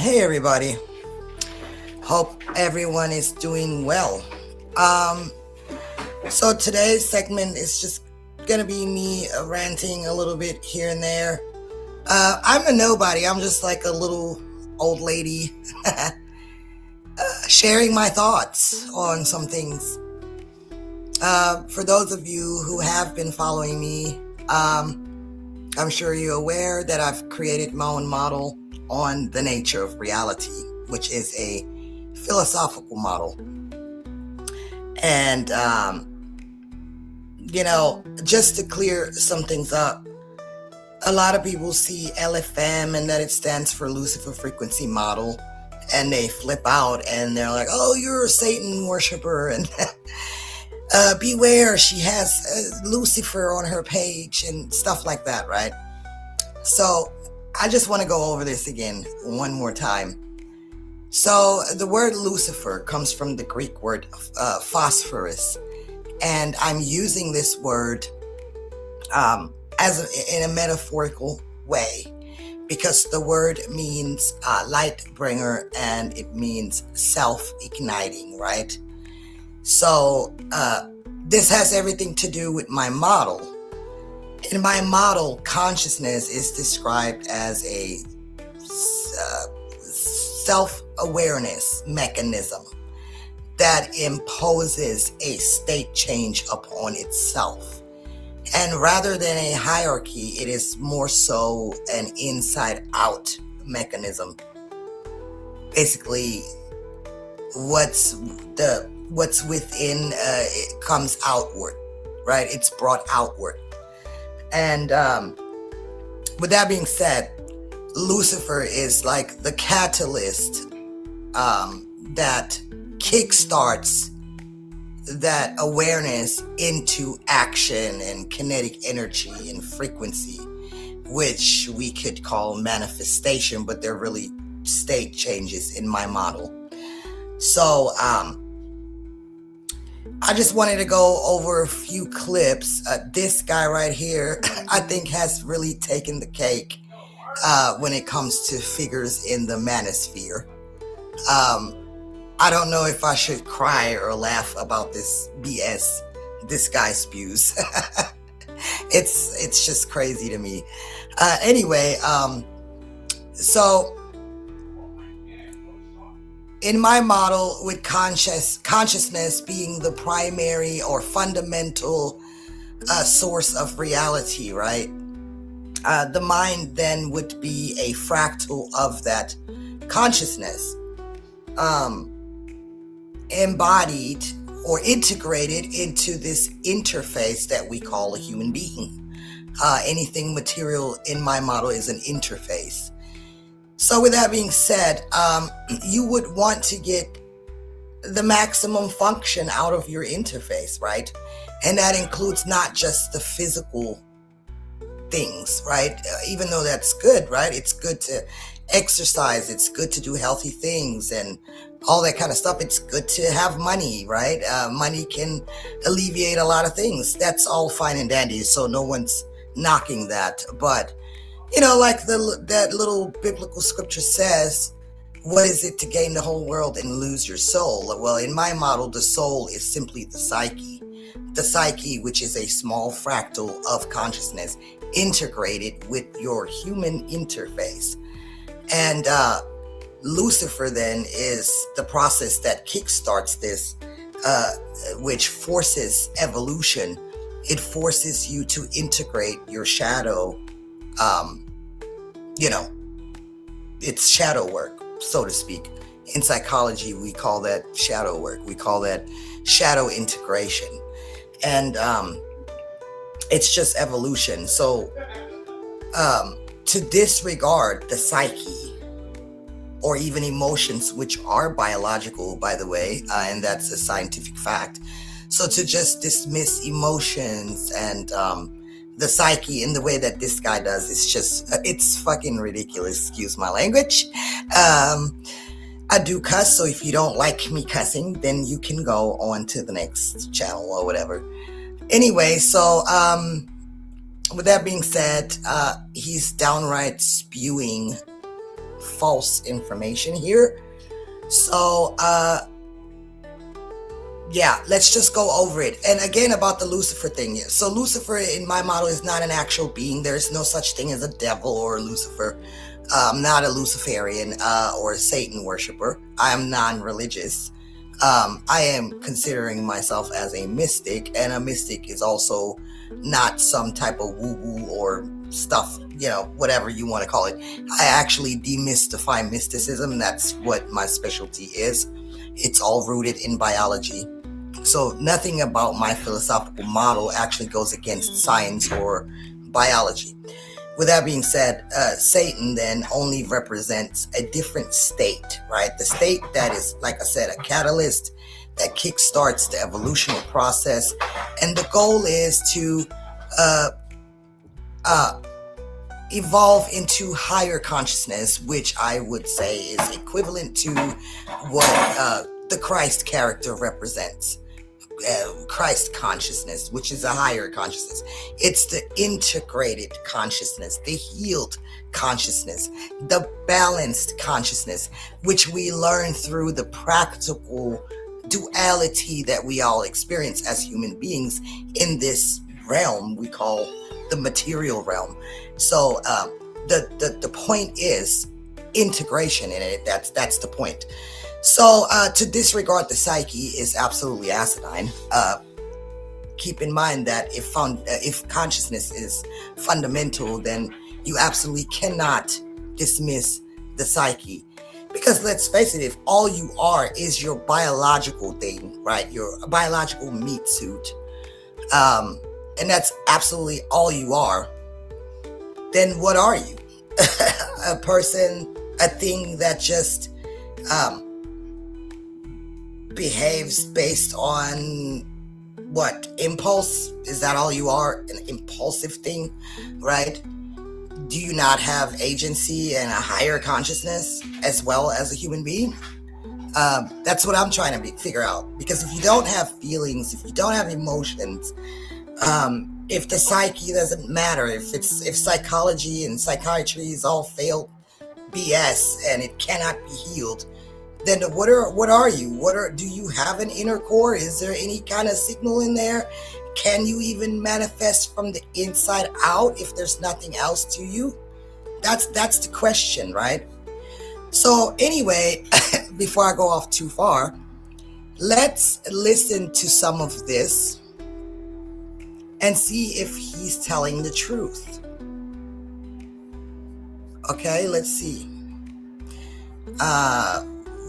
Hey everybody. Hope everyone is doing well. Um so today's segment is just gonna be me ranting a little bit here and there. I'm a nobody. I'm just like a little old lady sharing my thoughts on some things. For those of you who have been following me, I'm sure you're aware that I've created my own model on the nature of reality, which is a philosophical model. And, just to clear some things up, a lot of people see LFM and that it stands for Lucifer Frequency Model, and they flip out and they're like, oh, you're a Satan worshiper, and beware, she has Lucifer on her page and stuff like that, right? So I just want to go over this again one more time. So the word Lucifer comes from the Greek word phosphorus, and I'm using this word in a metaphorical way because the word means light bringer and it means self-igniting, right? So this has everything to do with my model. In my model, consciousness is described as a self-awareness mechanism that imposes a state change upon itself. And rather than a hierarchy, it is more so an inside-out mechanism. Basically, what's within it comes outward, right? It's brought outward. And with that being said, Lucifer is like the catalyst that kickstarts that awareness into action and kinetic energy and frequency, which we could call manifestation, but they're really state changes in my model. So I just wanted to go over a few clips. This guy right here, I think, has really taken the cake when it comes to figures in the manosphere. I don't know if I should cry or laugh about this BS this guy spews. It's just crazy to me. Anyway, so in my model, with consciousness being the primary or fundamental source of reality, right? The mind then would be a fractal of that consciousness, embodied or integrated into this interface that we call a human being. Anything material in my model is an interface. So with that being said, you would want to get the maximum function out of your interface, right? And that includes not just the physical things, right? Even though that's good, right? It's good to exercise. It's good to do healthy things and all that kind of stuff. It's good to have money, right? Money can alleviate a lot of things. That's all fine and dandy. So no one's knocking that. But, like that little biblical scripture says, what is it to gain the whole world and lose your soul? Well, in my model, the soul is simply the psyche. The psyche, which is a small fractal of consciousness integrated with your human interface. And Lucifer then is the process that kickstarts this, which forces evolution. It forces you to integrate your shadow. It's shadow work, so to speak. In psychology, we call that shadow work. We call that shadow integration. And it's just evolution. So to disregard the psyche or even emotions, which are biological, by the way, and that's a scientific fact. So to just dismiss emotions and the psyche in the way that this guy does, it's fucking ridiculous. Excuse my language. I do cuss, so if you don't like me cussing, then you can go on to the next channel or whatever. Anyway, so with that being said, he's downright spewing false information here. So, yeah, let's just go over it. And again, about the Lucifer thing. So Lucifer in my model is not an actual being. There's no such thing as a devil or a Lucifer. I'm not a Luciferian or a Satan worshiper. I am non-religious. I am considering myself as a mystic, and a mystic is also not some type of woo-woo or stuff, whatever you want to call it. I actually demystify mysticism. That's what my specialty is. It's all rooted in biology. So nothing about my philosophical model actually goes against science or biology. With that being said, Satan then only represents a different state, right? The state that is, like I said, a catalyst that kickstarts the evolutionary process. And the goal is to evolve into higher consciousness, which I would say is equivalent to what the Christ character represents. Christ consciousness, which is a higher consciousness. It's the integrated consciousness, the healed consciousness, the balanced consciousness, which we learn through the practical duality that we all experience as human beings in this realm we call the material realm. So the point is integration in it. That's the point. So to disregard the psyche is absolutely asinine. Keep in mind that if consciousness is fundamental, then you absolutely cannot dismiss the psyche. Because let's face it, if all you are is your biological thing, right, your biological meat suit, and that's absolutely all you are, then what are you? A person, a thing that just behaves based on what? Impulse? Is that all you are? An impulsive thing, right? Do you not have agency and a higher consciousness as well as a human being? That's what I'm trying to figure out. Because if you don't have feelings, if you don't have emotions, if the psyche doesn't matter, if psychology and psychiatry is all failed BS and it cannot be healed, then what are you? Do you have an inner core? Is there any kind of signal in there? Can you even manifest from the inside out if there's nothing else to you? That's the question, right? So anyway, before I go off too far, let's listen to some of this and see if he's telling the truth. Okay, let's see.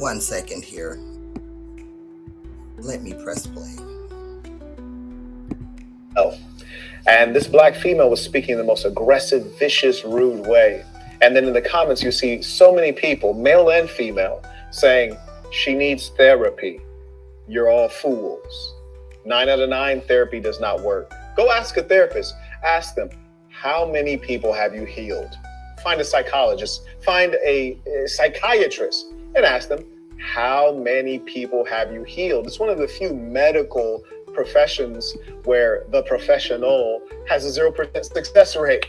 1 second here. Let me press play. Oh, and this black female was speaking in the most aggressive, vicious, rude way. And then in the comments, you see so many people, male and female, saying she needs therapy. You're all fools. 9 out of 9, therapy does not work. Go ask a therapist. Ask them, how many people have you healed? Find a psychologist, find a psychiatrist, and ask them, how many people have you healed? It's one of the few medical professions where the professional has a 0% success rate.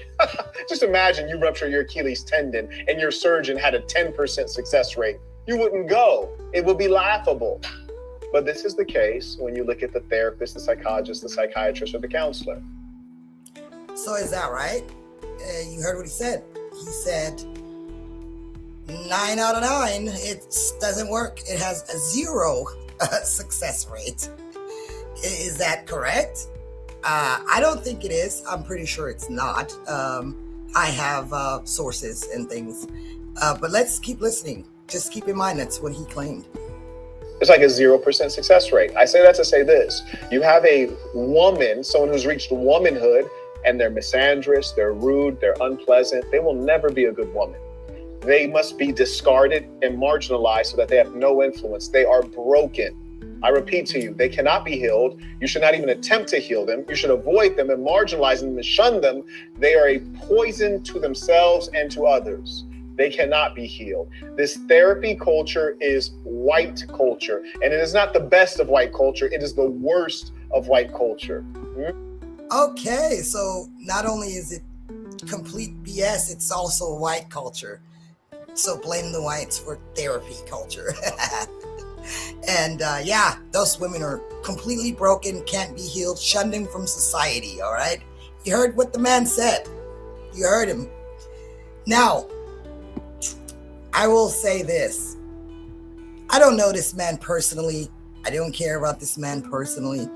Just imagine you rupture your Achilles tendon and your surgeon had a 10% success rate. You wouldn't go. It would be laughable. But this is the case when you look at the therapist, the psychologist, the psychiatrist, or the counselor. So is that right? You heard what he said. He said 9 out of 9, it doesn't work. It has a 0 success rate. Is that correct? I don't think it is. I'm pretty sure it's not. I have sources and things. But let's keep listening. Just keep in mind that's what he claimed. It's like a 0% success rate. I say that to say this. You have a woman, someone who's reached womanhood, and they're misandrous, they're rude, they're unpleasant. They will never be a good woman. They must be discarded and marginalized so that they have no influence. They are broken. I repeat to you, they cannot be healed. You should not even attempt to heal them. You should avoid them and marginalize them and shun them. They are a poison to themselves and to others. They cannot be healed. This therapy culture is white culture, and it is not the best of white culture. It is the worst of white culture. Okay, so not only is it complete BS, it's also white culture. So blame the whites for therapy culture. And yeah, those women are completely broken, can't be healed, shunned from society, all right? You heard what the man said. You heard him. Now, I will say this. I don't know this man personally. I don't care about this man personally.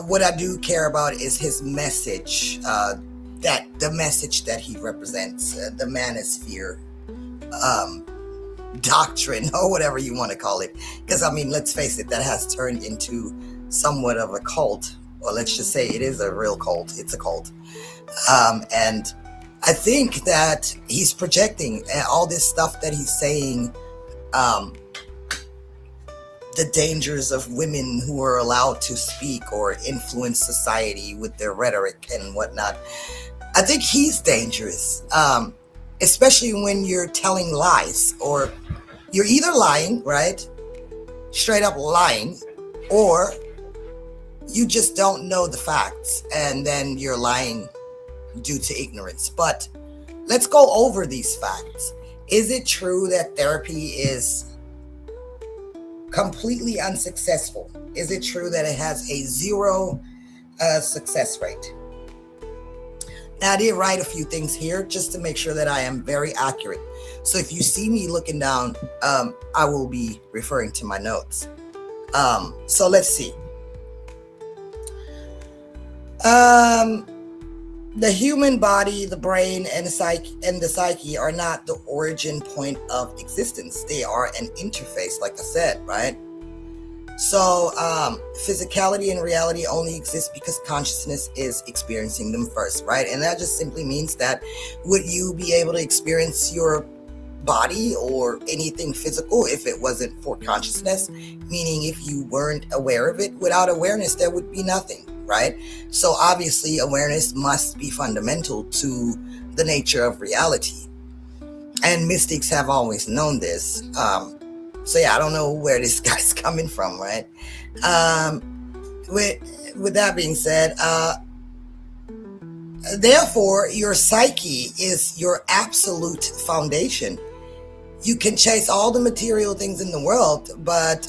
What I do care about is his message, that the message that he represents, the manosphere doctrine, or whatever you want to call it. Because, I mean, let's face it, that has turned into somewhat of a cult. Or let's just say it is a real cult. It's a cult. And I think that he's projecting all this stuff that he's saying, the dangers of women who are allowed to speak or influence society with their rhetoric and whatnot. I think he's dangerous, especially when you're telling lies, or you're either lying, right? Straight up lying, or you just don't know the facts and then you're lying due to ignorance. But let's go over these facts. Is it true that therapy is completely unsuccessful? Is it true that it has a 0 success rate? Now, I did write a few things here just to make sure that I am very accurate. So if you see me looking down, I will be referring to my notes. So let's see. The human body, the brain, and the psyche are not the origin point of existence. They are an interface, like I said, right? So physicality and reality only exist because consciousness is experiencing them first, right? And that just simply means that would you be able to experience your body or anything physical if it wasn't for consciousness? Meaning if you weren't aware of it, without awareness, there would be nothing, right? So obviously awareness must be fundamental to the nature of reality. And mystics have always known this. So yeah, I don't know where this guy's coming from, right? With that being said, therefore, your psyche is your absolute foundation. You can chase all the material things in the world, but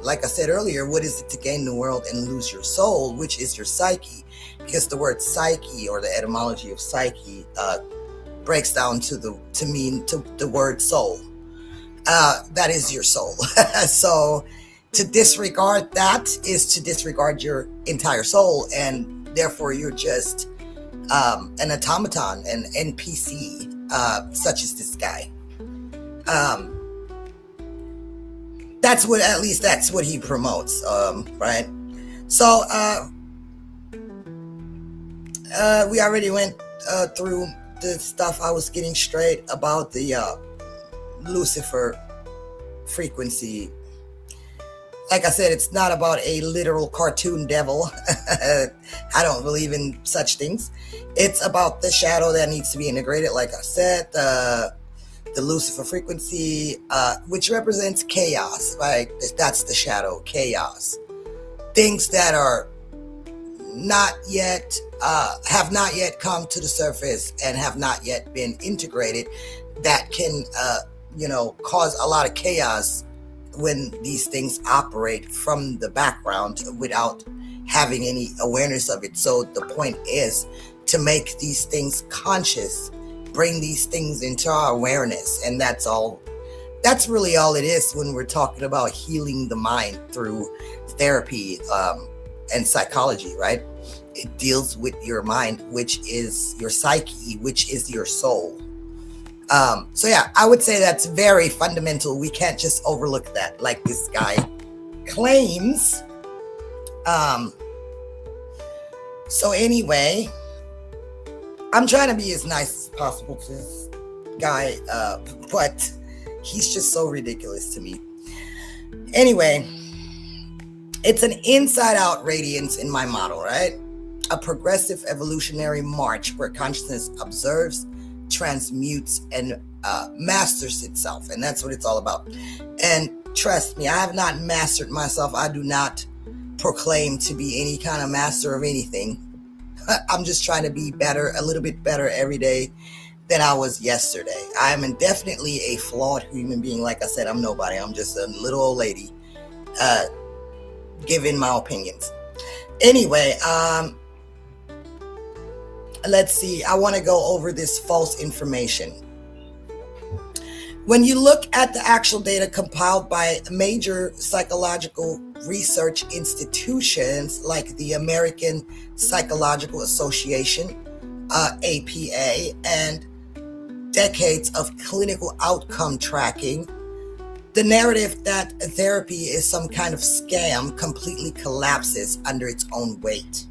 like I said earlier, what is it to gain the world and lose your soul, which is your psyche? Because the word psyche, or the etymology of psyche, breaks down to mean the word soul. That is your soul. So to disregard that is to disregard your entire soul, and therefore you're just an automaton, an NPC, such as this guy. That's what he promotes, right? So we already went through the stuff I was getting straight about the Lucifer frequency. Like I said, it's not about a literal cartoon devil. I don't believe in such things. It's about the shadow that needs to be integrated. Like I said, the Lucifer frequency, which represents chaos, right? That's the shadow, chaos. Things that are not yet, have not yet come to the surface and have not yet been integrated, that can, cause a lot of chaos when these things operate from the background without having any awareness of it. So the point is to make these things conscious, bring these things into our awareness. And that's really all it is when we're talking about healing the mind through therapy and psychology, right? It deals with your mind, which is your psyche, which is your soul. So yeah, I would say that's very fundamental. We can't just overlook that like this guy claims. So anyway, I'm trying to be as nice as possible to this guy, but he's just so ridiculous to me. Anyway, it's an inside-out radiance in my model, right? A progressive evolutionary march where consciousness observes, transmutes, and masters itself. And that's what it's all about. And trust me, I have not mastered myself. I do not proclaim to be any kind of master of anything. I'm just trying to be better, a little bit better every day. than I was yesterday. I am definitely a flawed human being. Like I said, I'm nobody. I'm just a little old lady giving my opinions. Anyway, let's see. I want to go over this false information. When you look at the actual data compiled by major psychological research institutions like the American Psychological Association, APA, and decades of clinical outcome tracking, the narrative that therapy is some kind of scam completely collapses under its own weight.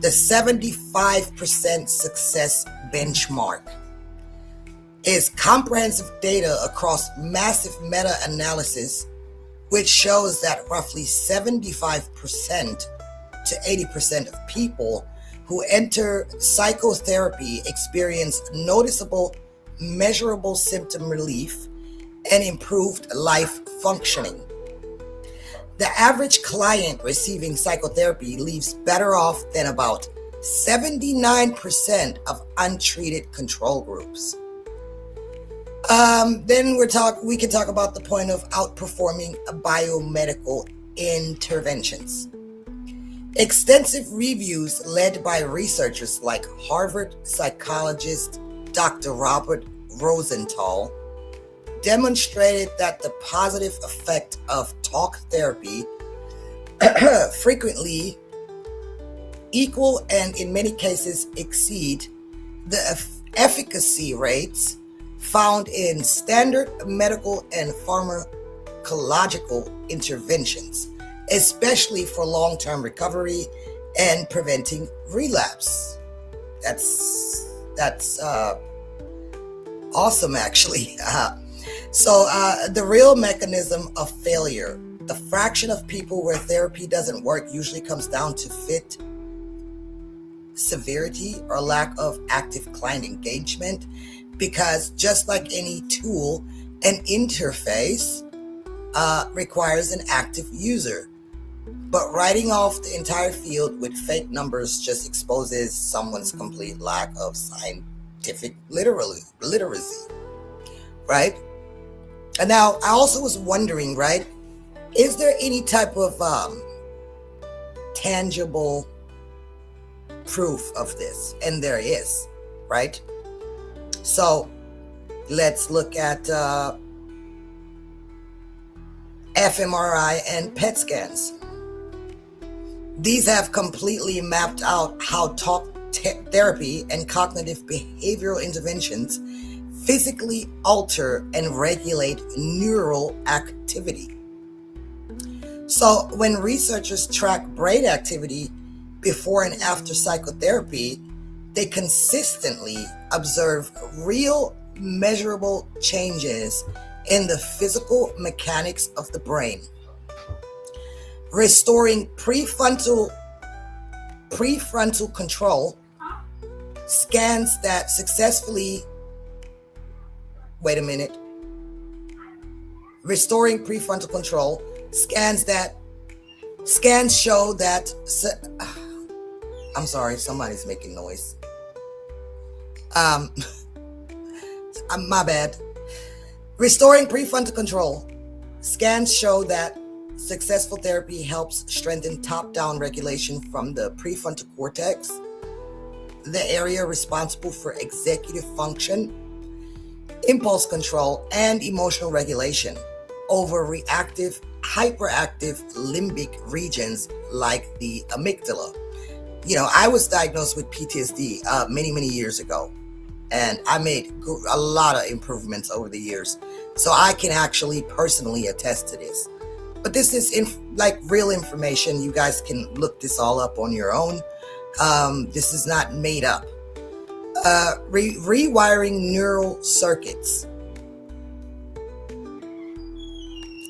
The 75% success benchmark is comprehensive data across massive meta-analysis, which shows that roughly 75% to 80% of people who enter psychotherapy experience noticeable, measurable symptom relief and improved life functioning. The average client receiving psychotherapy leaves better off than about 79% of untreated control groups. Then we can talk about the point of outperforming biomedical interventions. Extensive reviews led by researchers like Harvard psychologist Dr. Robert Rosenthal demonstrated that the positive effect of talk therapy frequently equal and in many cases exceed the efficacy rates found in standard medical and pharmacological interventions, especially for long-term recovery and preventing relapse. That's awesome, actually. So the real mechanism of failure, the fraction of people where therapy doesn't work, usually comes down to fit, severity, or lack of active client engagement. Because just like any tool, an interface requires an active user. But writing off the entire field with fake numbers just exposes someone's complete lack of scientific literacy, right? And now I also was wondering, right, is there any type of tangible proof of this? And there is, right? So let's look at fMRI and PET scans. These have completely mapped out how talk therapy and cognitive behavioral interventions physically alter and regulate neural activity. So when researchers track brain activity before and after psychotherapy, they consistently observe real, measurable changes in the physical mechanics of the brain, restoring prefrontal control. Scans that successfully restoring prefrontal control. Scans show that I'm sorry, somebody's making noise. My bad. Restoring prefrontal control. Scans show that successful therapy helps strengthen top-down regulation from the prefrontal cortex, the area responsible for executive function, impulse control, and emotional regulation over reactive, hyperactive limbic regions like the amygdala. You know, I was diagnosed with PTSD many years ago, and I made a lot of improvements over the years. So I can actually personally attest to this. But this is real information. You guys can look this all up on your own. This is not made up. Rewiring neural circuits.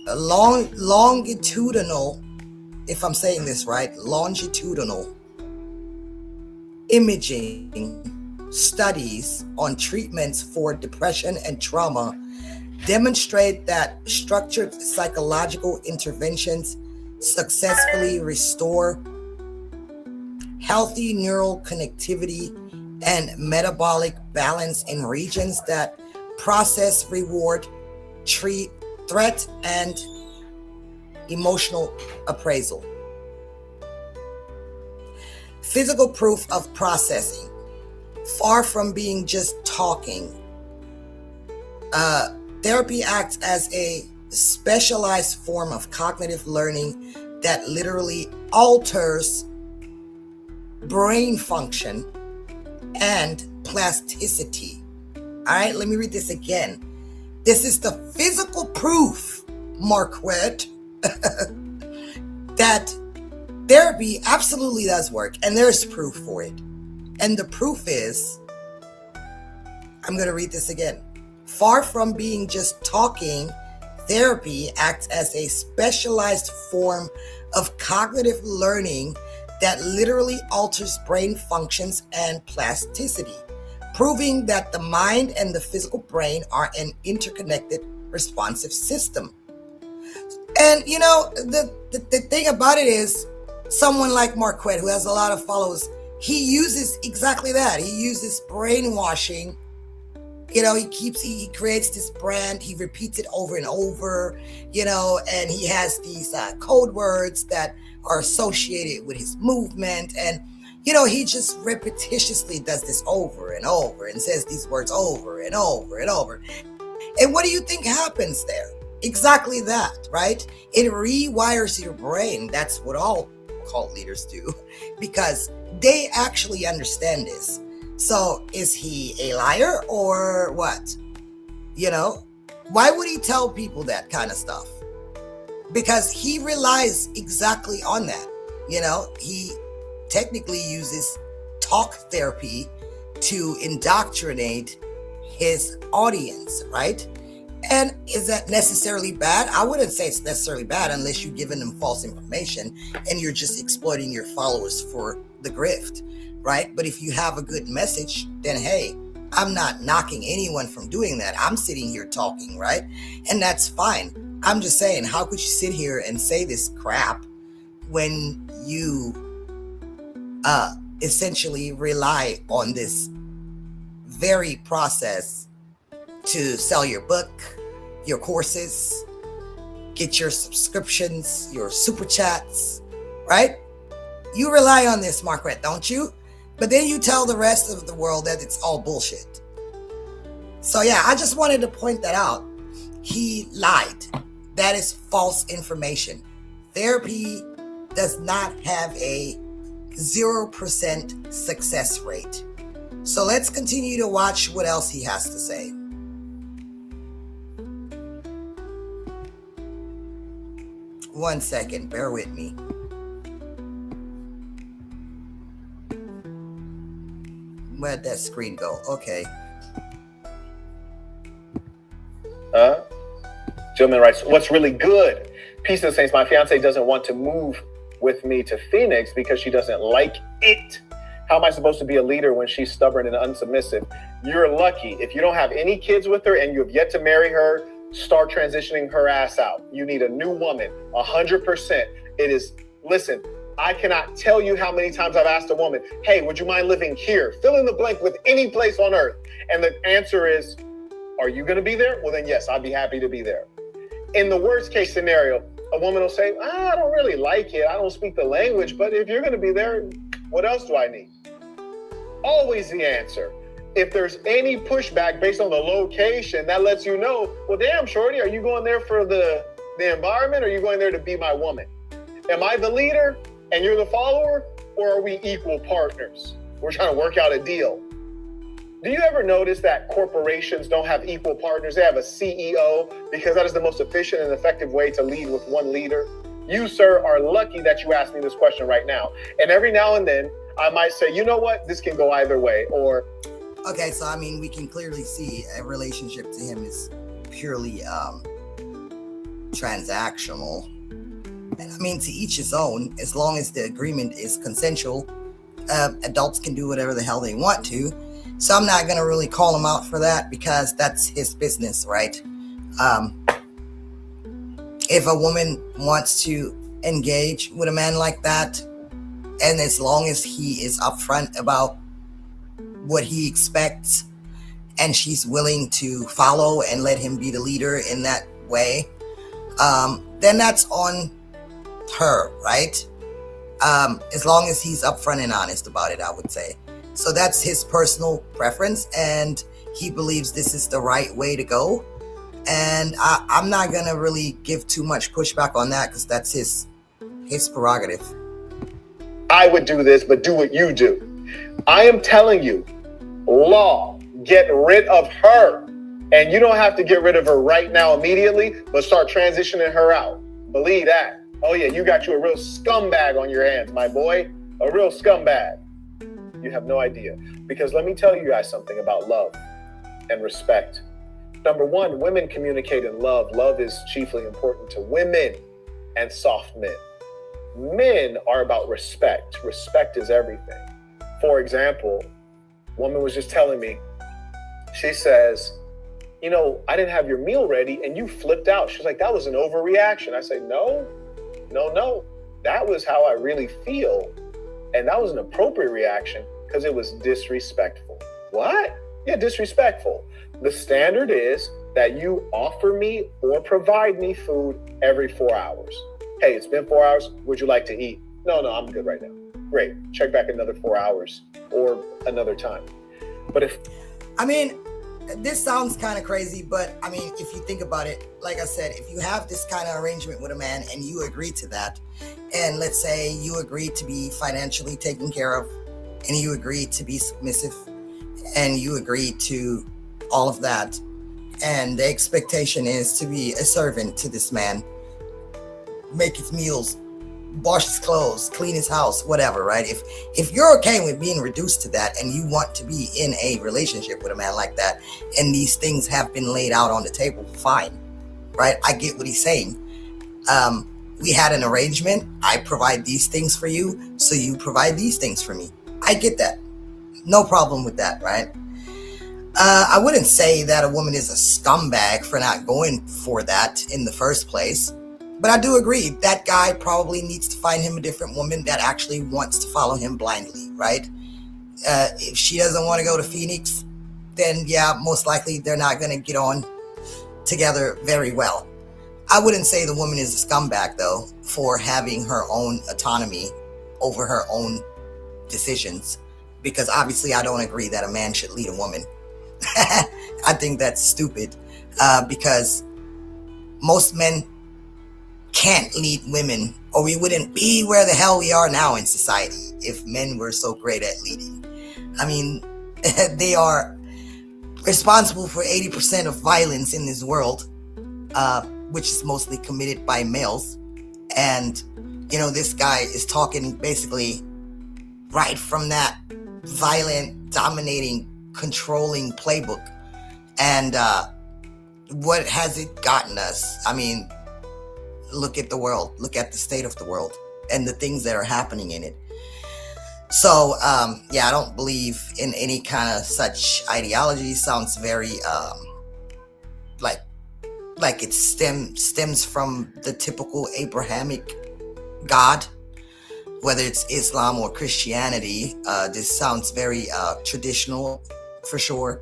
Longitudinal, if I'm saying this right, longitudinal imaging studies on treatments for depression and trauma demonstrate that structured psychological interventions successfully restore healthy neural connectivity and metabolic balance in regions that process, reward, treat, threat, and emotional appraisal. Physical proof of processing. Far from being just talking, therapy acts as a specialized form of cognitive learning that literally alters brain function and plasticity. All right, let me read this again. This is the physical proof, Marquett, that therapy absolutely does work, and there's proof for it. And the proof is, I'm going to read this again. Far from being just talking, therapy acts as a specialized form of cognitive learning that literally alters brain functions and plasticity, proving that the mind and the physical brain are an interconnected, responsive system. And you know, the thing about it is, someone like Marquett, who has a lot of followers, he uses exactly that. He uses brainwashing. You know, he creates this brand, he repeats it over and over, you know, and he has these code words that are associated with his movement. And, you know, he just repetitiously does this over and over and says these words over and over and over. And what do you think happens there? Exactly that, right? It rewires your brain. That's what all cult leaders do, because they actually understand this. So is he a liar or what? You know, why would he tell people that kind of stuff? Because he relies exactly on that. You know, he technically uses talk therapy to indoctrinate his audience, right? And is that necessarily bad? I wouldn't say it's necessarily bad unless you're giving them false information and you're just exploiting your followers for the grift, right? But if you have a good message, then hey, I'm not knocking anyone from doing that. I'm sitting here talking, right? And that's fine. I'm just saying, how could you sit here and say this crap when you essentially rely on this very process to sell your book, your courses, get your subscriptions, your super chats, right? You rely on this, Marquette, don't you? But then you tell the rest of the world that it's all bullshit. So yeah, I just wanted to point that out. He lied. That is false information. Therapy does not have a 0% success rate. So let's continue to watch what else he has to say. One second, bear with me. Where'd that screen go? Okay. Gentleman writes, what's really good? Peace to the Saints. My fiance doesn't want to move with me to Phoenix because she doesn't like it. How am I supposed to be a leader when she's stubborn and unsubmissive? You're lucky. If you don't have any kids with her and you have yet to marry her, start transitioning her ass out. You need a new woman, 100%. It is, listen, I cannot tell you how many times I've asked a woman, hey, would you mind living here? Fill in the blank with any place on earth. And the answer is, are you going to be there? Well, then yes, I'd be happy to be there. In the worst case scenario, a woman will say, I don't really like it. I don't speak the language, but if you're going to be there, what else do I need? Always the answer. If there's any pushback based on the location, that lets you know, well, damn, shorty, are you going there for the environment, or are you going there to be my woman? Am I the leader and you're the follower, or are we equal partners? We're trying to work out a deal. Do you ever notice that corporations don't have equal partners? They have a CEO because that is the most efficient and effective way to lead with one leader. You, sir, are lucky that you asked me this question right now. And every now and then I might say, you know what, this can go either way. Or okay, so I mean, we can clearly see a relationship to him is purely transactional. And I mean, to each his own. As long as the agreement is consensual, adults can do whatever the hell they want to. So I'm not going to really call him out for that because that's his business, right? If a woman wants to engage with a man like that, and as long as he is upfront about what he expects, and she's willing to follow and let him be the leader in that way, then that's on her, right? As long as he's upfront and honest about it, I would say. So that's his personal preference, and he believes this is the right way to go. And I'm not gonna really give too much pushback on that, because that's his prerogative. I would do this, but do what you do. I am telling you, law, get rid of her. And you don't have to get rid of her right now immediately, but start transitioning her out. Believe that. Oh yeah, you got you a real scumbag on your hands, my boy. A real scumbag. You have no idea. Because let me tell you guys something about love and respect. Number one, women communicate in love. Love is chiefly important to women and soft men. Men are about respect. Respect is everything. For example, a woman was just telling me, she says, you know, I didn't have your meal ready and you flipped out. She's like, that was an overreaction. I say, no. That was how I really feel. And that was an appropriate reaction because it was disrespectful. What? Yeah, disrespectful. The standard is that you offer me or provide me food every 4 hours. Hey, it's been 4 hours. Would you like to eat? No, I'm good right now. Great. Check back another 4 hours or another time. But this sounds kind of crazy, but I mean, if you think about it, like I said, if you have this kind of arrangement with a man and you agree to that, and let's say you agree to be financially taken care of, and you agree to be submissive, and you agree to all of that, and the expectation is to be a servant to this man, make his meals, wash his clothes, clean his house, whatever, right? If you're okay with being reduced to that and you want to be in a relationship with a man like that, and these things have been laid out on the table, fine, right? I get what he's saying. We had an arrangement. I provide these things for you, so you provide these things for me. I get that. No problem with that, right? I wouldn't say that a woman is a scumbag for not going for that in the first place. But I do agree, that guy probably needs to find him a different woman that actually wants to follow him blindly, right? If she doesn't want to go to Phoenix, then yeah, most likely they're not going to get on together very well. I wouldn't say the woman is a scumbag, though, for having her own autonomy over her own decisions, because obviously I don't agree that a man should lead a woman. I think that's stupid, because most men can't lead women, or we wouldn't be where the hell we are now in society if men were so great at leading. I mean, they are responsible for 80% of violence in this world, which is mostly committed by males. And, you know, this guy is talking basically right from that violent, dominating, controlling playbook. And what has it gotten us? I mean, look at the world, look at the state of the world and the things that are happening in it. So, yeah, I don't believe in any kind of such ideology. Sounds very, like it stems from the typical Abrahamic God, whether it's Islam or Christianity. This sounds very, traditional for sure.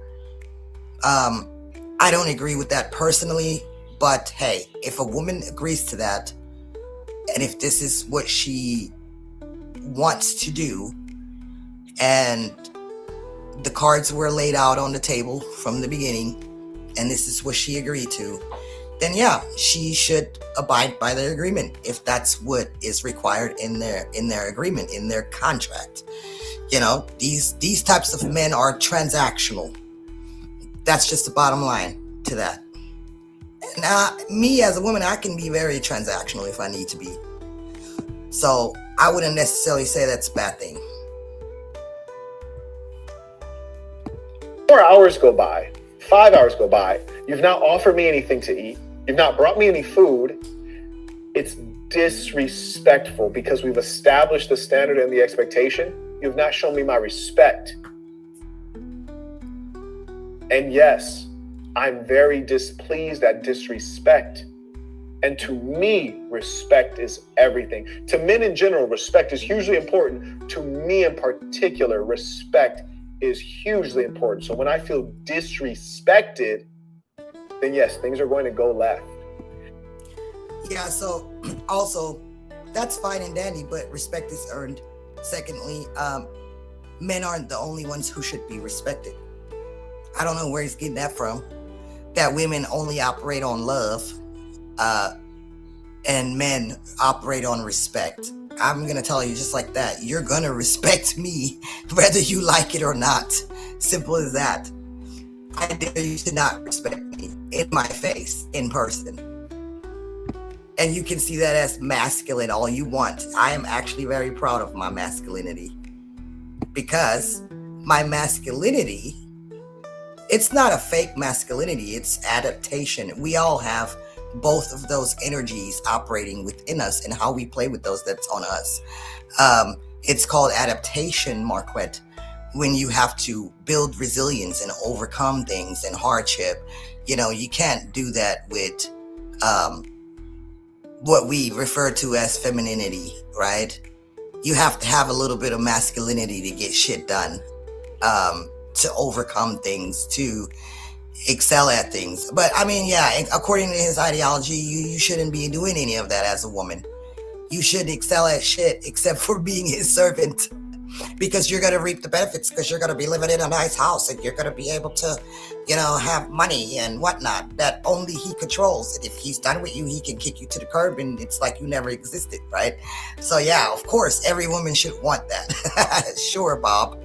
I don't agree with that personally. But hey, if a woman agrees to that, and if this is what she wants to do, and the cards were laid out on the table from the beginning, and this is what she agreed to, then yeah, she should abide by their agreement if that's what is required in their agreement, in their contract. You know, these types of men are transactional. That's just the bottom line to that. Now, me as a woman, I can be very transactional if I need to be. So I wouldn't necessarily say that's a bad thing. 4 hours go by, 5 hours go by. You've not offered me anything to eat. You've not brought me any food. It's disrespectful because we've established the standard and the expectation. You've not shown me my respect. And yes, I'm very displeased at disrespect. And to me, respect is everything. To men in general, respect is hugely important. To me in particular, respect is hugely important. So when I feel disrespected, then yes, things are going to go left. Yeah, so also, that's fine and dandy, but respect is earned. Secondly, men aren't the only ones who should be respected. I don't know where he's getting that from, that women only operate on love, and men operate on respect. I'm going to tell you just like that. You're going to respect me whether you like it or not. Simple as that. I dare you to not respect me in my face, in person. And you can see that as masculine all you want. I am actually very proud of my masculinity, because my masculinity, it's not a fake masculinity, it's adaptation. We all have both of those energies operating within us, and how we play with those, that's on us. It's called adaptation, Marquett, when you have to build resilience and overcome things and hardship. You know, you can't do that with what we refer to as femininity, right? You have to have a little bit of masculinity to get shit done, to overcome things, to excel at things. But I mean, yeah, according to his ideology, you shouldn't be doing any of that as a woman. You should excel at shit except for being his servant, because you're going to reap the benefits, because you're going to be living in a nice house, and you're going to be able to, you know, have money and whatnot that only he controls. And if he's done with you, he can kick you to the curb, and it's like you never existed, right? So yeah, of course, every woman should want that. Sure, Bob.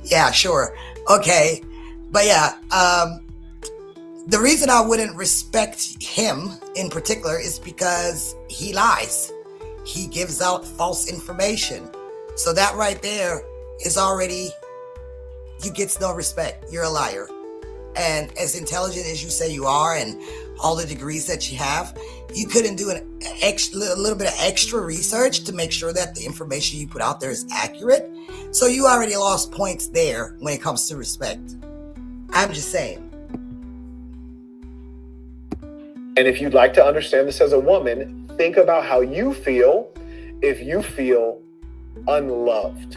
Yeah, sure. Okay. But yeah, the reason I wouldn't respect him in particular is because he lies. He gives out false information. So that right there is already, you get no respect. You're a liar. And as intelligent as you say you are, and all the degrees that you have, you couldn't do a little bit of extra research to make sure that the information you put out there is accurate. So you already lost points there when it comes to respect. I'm just saying. And if you'd like to understand this as a woman, think about how you feel if you feel unloved.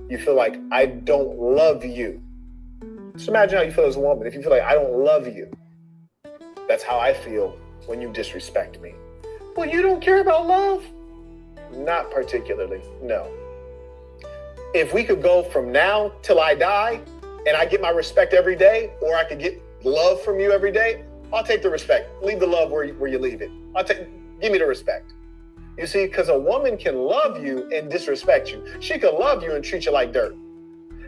You feel like, I don't love you. Just imagine how you feel as a woman. If you feel like, I don't love you. That's how I feel when you disrespect me. Well, you don't care about love? Not particularly, no. If we could go from now till I die, and I get my respect every day, or I could get love from you every day, I'll take the respect. Leave the love where you leave it. Give me the respect. You see, because a woman can love you and disrespect you. She could love you and treat you like dirt.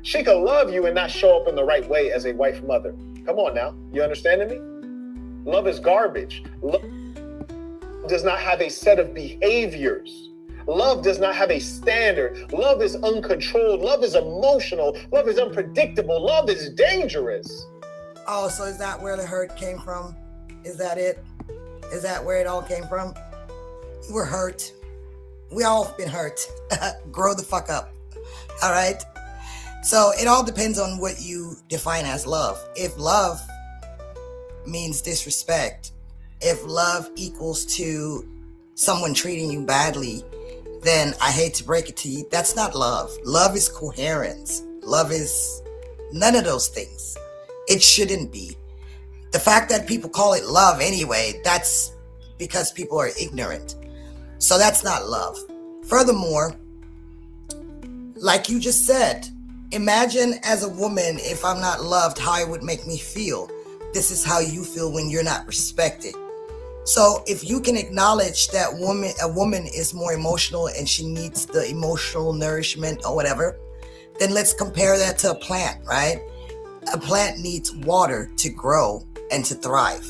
She could love you and not show up in the right way as a wife mother. Come on now. You understanding me? Love is garbage. Love does not have a set of behaviors. Love does not have a standard. Love is uncontrolled. Love is emotional. Love is unpredictable. Love is dangerous. Oh, so is that where the hurt came from? Is that it? Is that where it all came from? You were hurt. We all been hurt. Grow the fuck up. All right? So it all depends on what you define as love. If love means disrespect, if love equals to someone treating you badly, then I hate to break it to you, that's not love. Love is coherence. Love is none of those things. It shouldn't be. The fact that people call it love anyway, that's because people are ignorant. So that's not love. Furthermore, like you just said, imagine as a woman, if I'm not loved, how it would make me feel. This is how you feel when you're not respected. So if you can acknowledge that a woman is more emotional and she needs the emotional nourishment or whatever, then let's compare that to a plant, right? A plant needs water to grow and to thrive.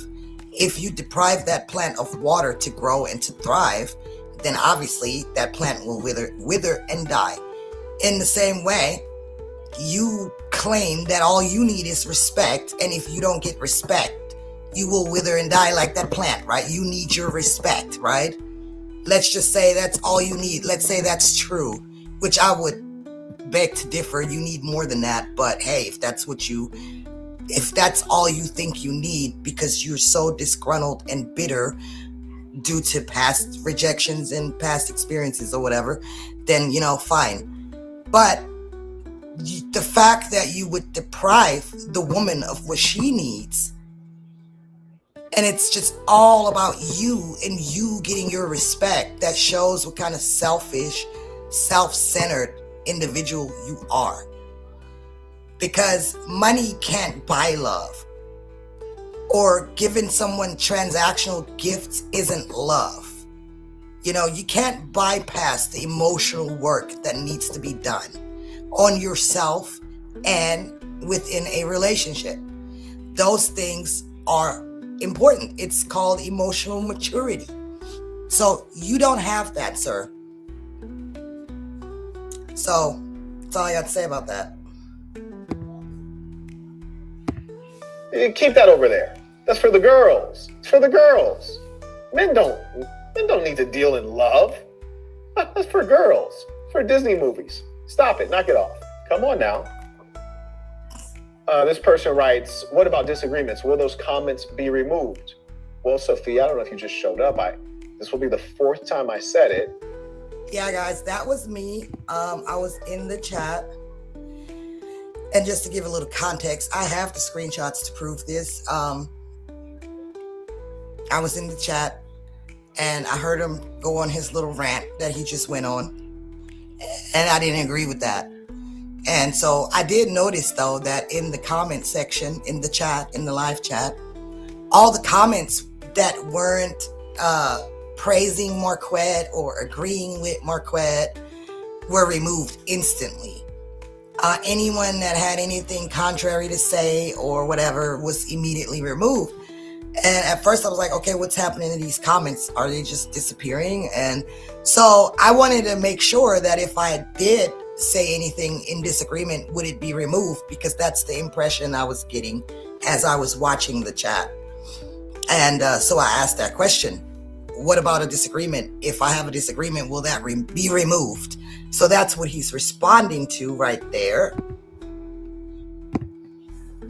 If you deprive that plant of water to grow and to thrive, then obviously that plant will wither and die. In the same way, you claim that all you need is respect, and if you don't get respect, you will wither and die like that plant, right? You need your respect, right? Let's just say that's all you need. Let's say that's true, which I would beg to differ. You need more than that, but hey, if that's all you think you need because you're so disgruntled and bitter due to past rejections and past experiences or whatever, then, fine. But The fact that you would deprive the woman of what she needs, and it's just all about you and you getting your respect, that shows what kind of selfish, self-centered individual you are. Because money can't buy love, or giving someone transactional gifts isn't love. You can't bypass the emotional work that needs to be done on yourself and within a relationship. Those things are important. It's called emotional maturity. So you don't have that, sir. So that's all I got to say about that. Keep that over there. That's for the girls. It's for the girls. Men don't need to deal in love. That's for girls. For Disney movies. Stop it. Knock it off. Come on now. This person writes, what about disagreements? Will those comments be removed? Well, Sophia, I don't know if you just showed up. This will be the 4th time I said it. Yeah, guys, that was me. I was in the chat. And just to give a little context, I have the screenshots to prove this. I was in the chat and I heard him go on his little rant that he just went on. And I didn't agree with that. And so I did notice, though, that in the comment section, in the chat, in the live chat, all the comments that weren't praising Marquett or agreeing with Marquett were removed instantly. Anyone that had anything contrary to say or whatever was immediately removed. And at first I was like, okay, what's happening to these comments? Are they just disappearing? And so I wanted to make sure that if I did say anything in disagreement, would it be removed? Because that's the impression I was getting as I was watching the chat. And so I asked that question. What about a disagreement? If I have a disagreement, will that be removed? So that's what he's responding to right there.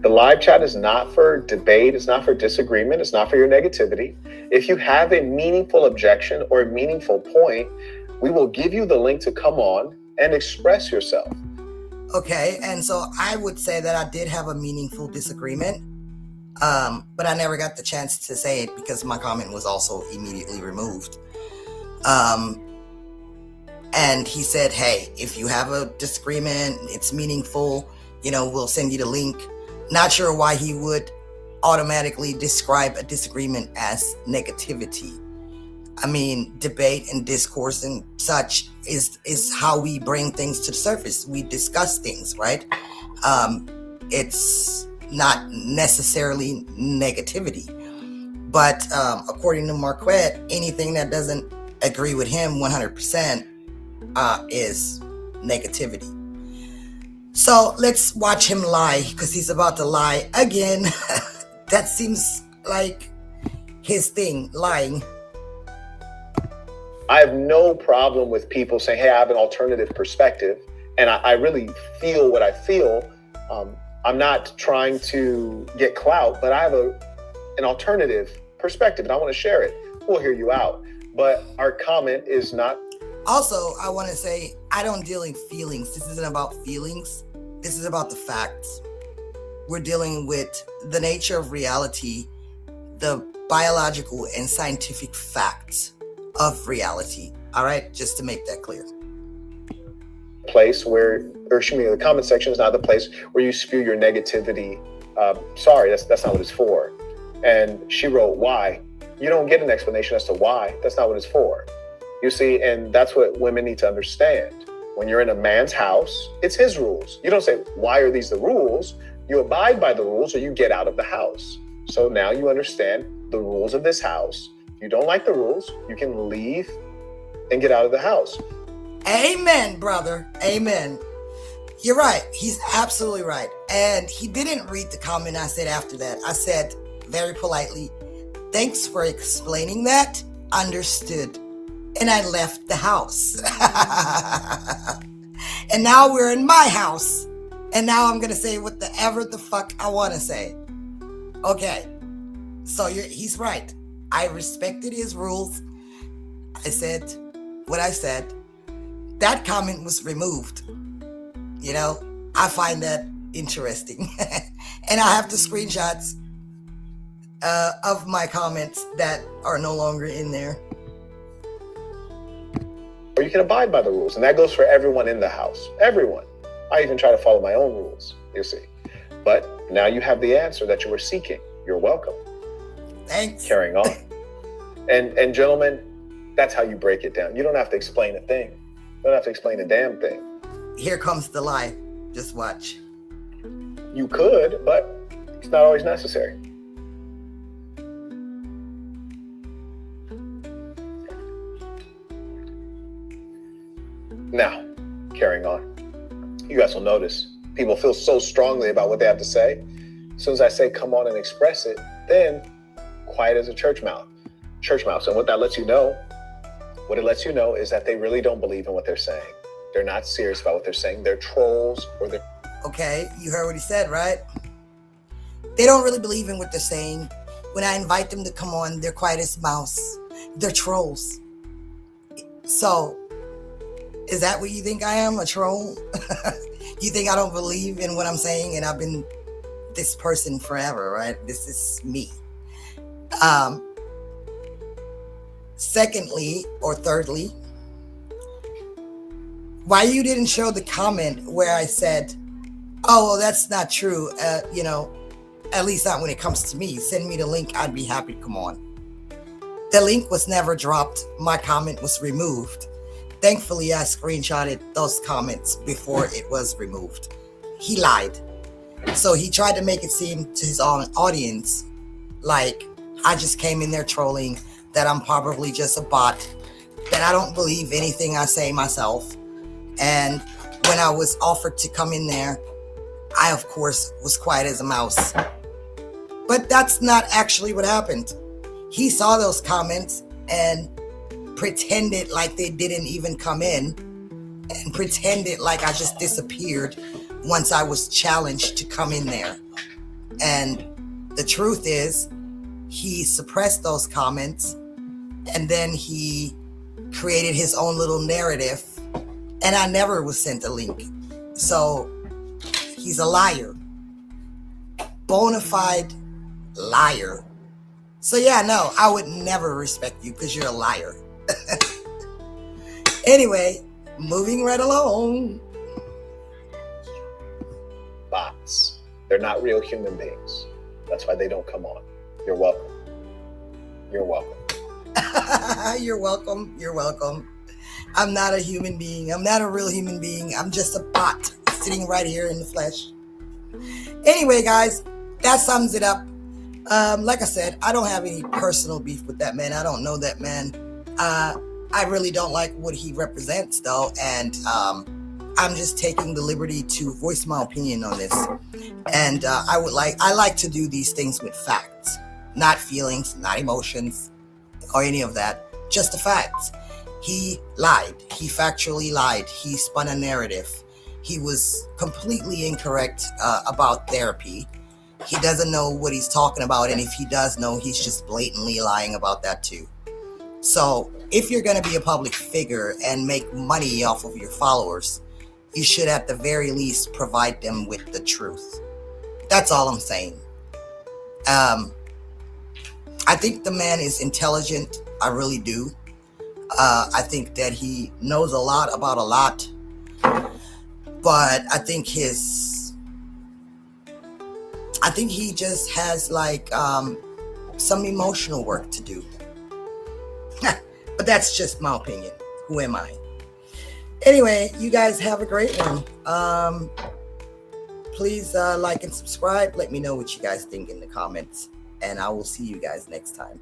The live chat is not for debate. It's not for disagreement. It's not for your negativity. If you have a meaningful objection or a meaningful point, we will give you the link to come on and express yourself. Okay, and so I would say that I did have a meaningful disagreement, but I never got the chance to say it because my comment was also immediately removed. And he said, hey, if you have a disagreement, it's meaningful, we'll send you the link. Not sure why he would automatically describe a disagreement as negativity. I mean, debate and discourse and such is how we bring things to the surface. We discuss things, right? It's not necessarily negativity. But according to Marquett, anything that doesn't agree with him 100% is negativity. So let's watch him lie, because he's about to lie again. That seems like his thing, lying. I have no problem with people saying, hey, I have an alternative perspective, and I really feel what I feel. I'm not trying to get clout, but I have an alternative perspective, and I want to share it. We'll hear you out. But our comment is not. Also, I want to say, I don't deal in feelings. This isn't about feelings. This is about the facts. We're dealing with the nature of reality, the biological and scientific facts of reality. All right, just to make that clear. Place where, the comment section is not the place where you spew your negativity. Sorry, that's not what it's for. And she wrote, why? You don't get an explanation as to why. That's not what it's for. You see, and that's what women need to understand. When you're in a man's house, it's his rules. You don't say, why are these the rules? You abide by the rules or you get out of the house. So now you understand the rules of this house. If you don't like the rules, you can leave and get out of the house. Amen, brother. Amen. You're right. He's absolutely right. And he didn't read the comment I said after that. I said very politely, thanks for explaining that. Understood. And I left the house. And now we're in my house. And now I'm going to say whatever the fuck I want to say. Okay. So he's right. I respected his rules. I said what I said. That comment was removed. I find that interesting. And I have the screenshots of my comments that are no longer in there. Or you can abide by the rules. And that goes for everyone in the house. Everyone. I even try to follow my own rules, you see. But now you have the answer that you were seeking. You're welcome. Thanks. Carrying on. And gentlemen, that's how you break it down. You don't have to explain a thing. You don't have to explain a damn thing. Here comes the lie. Just watch. You could, but it's not always necessary. Now, carrying on. You guys will notice people feel so strongly about what they have to say. As soon as I say, come on and express it, then quiet as a church mouse. And what that lets you know, what it lets you know is that they really don't believe in what they're saying. They're not serious about what they're saying. They're trolls or they're... Okay, you heard what he said, right? They don't really believe in what they're saying. When I invite them to come on, they're quiet as a mouse. They're trolls. So, is that what you think I am, a troll? You think I don't believe in what I'm saying and I've been this person forever, right? This is me. Secondly, or thirdly, why you didn't show the comment where I said, oh, well, that's not true. At least not when it comes to me. Send me the link. I'd be happy to come on. The link was never dropped. My comment was removed. Thankfully, I screenshotted those comments before it was removed. He lied. So he tried to make it seem to his own audience like I just came in there trolling, that I'm probably just a bot, that I don't believe anything I say myself. And when I was offered to come in there, I, of course, was quiet as a mouse. But that's not actually what happened. He saw those comments and pretended like they didn't even come in and pretended like I just disappeared once I was challenged to come in there. And the truth is, he suppressed those comments and then he created his own little narrative, and I never was sent a link. So he's a liar. Bona fide liar. So yeah, no, I would never respect you because you're a liar. Anyway, moving right along. Bots. They're not real human beings. That's why they don't come on. You're welcome. You're welcome. You're welcome. You're welcome. I'm not a human being. I'm not a real human being. I'm just a bot sitting right here in the flesh. Anyway, guys, that sums it up. Like I said, I don't have any personal beef with that man. I don't know that man. I really don't like what he represents, though, and I'm just taking the liberty to voice my opinion on this. And I like to do these things with facts, not feelings, not emotions, or any of that. Just the facts. He lied. He factually lied. He spun a narrative. He was completely incorrect about therapy. He doesn't know what he's talking about, and if he does know, he's just blatantly lying about that too. So if you're going to be a public figure and make money off of your followers, you should at the very least provide them with the truth. That's all I'm saying. I think the man is intelligent. I really do. I think that he knows a lot about a lot, but I think he just has like some emotional work to do. But that's just my opinion. Who am I? Anyway, you guys have a great one. Please like and subscribe. Let me know what you guys think in the comments, and I will see you guys next time.